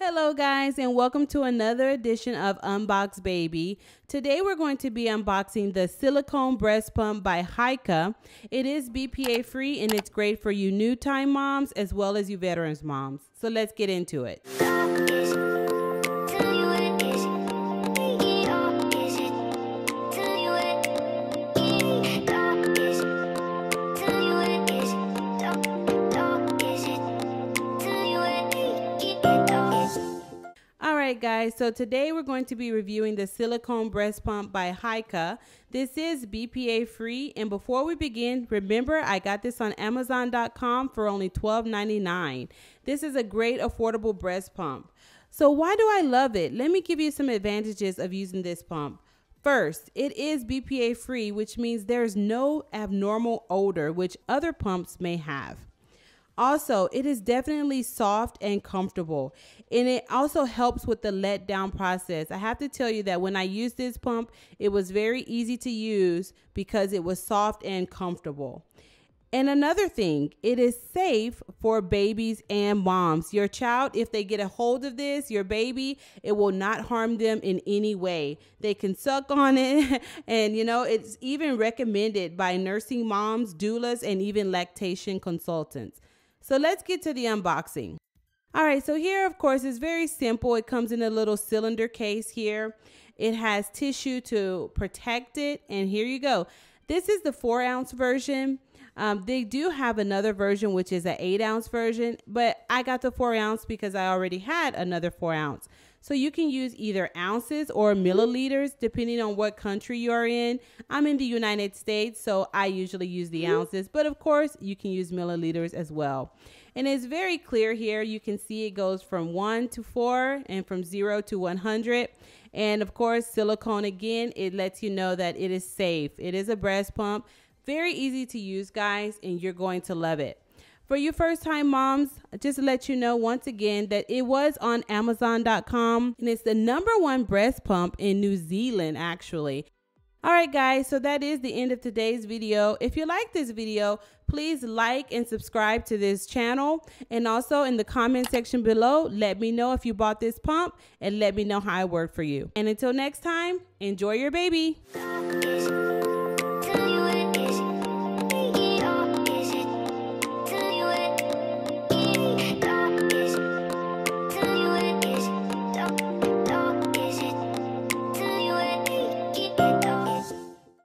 Hello guys, and welcome to another edition of Unbox Baby. Today we're going to be unboxing the silicone breast pump by Haakaa. It is BPA free and it's great for you new time moms as well as you veterans moms. So let's get into it. Alright guys, so today we're going to be reviewing the silicone breast pump by Haakaa. This is BPA free, and before we begin, remember I got this on Amazon.com for only $12.99. This is a great affordable breast pump. So why do I love it? Let me give you some advantages of using this pump. First, it is BPA free, which means there's no abnormal odor, which other pumps may have. Also, it is definitely soft and comfortable, and it also helps with the letdown process. I have to tell you that when I used this pump, it was very easy to use because it was soft and comfortable. And another thing, it is safe for babies and moms. Your child, if they get a hold of this, your baby, it will not harm them in any way. They can suck on it, and you know, it's even recommended by nursing moms, doulas, and even lactation consultants. So let's get to the unboxing. All right, so here, of course, is very simple. It comes in a little cylinder case here. It has tissue to protect it, and here you go. This is the 4-ounce version. They do have another version, which is an 8-ounce version, but I got the 4-ounce because I already had another 4-ounce. So you can use either ounces or milliliters, depending on what country you're in. I'm in the United States, so I usually use the ounces, but of course you can use milliliters as well. And it's very clear here. You can see it goes from 1 to 4 and from 0 to 100. And of course, silicone again, it lets you know that it is safe. It is a breast pump. Very easy to use, guys, and you're going to love it. For you first-time moms, just to let you know once again that it was on Amazon.com, and it's the #1 breast pump in New Zealand, actually. All right, guys, so that is the end of today's video. If you like this video, please like and subscribe to this channel. And also in the comment section below, let me know if you bought this pump and let me know how it worked for you. And until next time, enjoy your baby.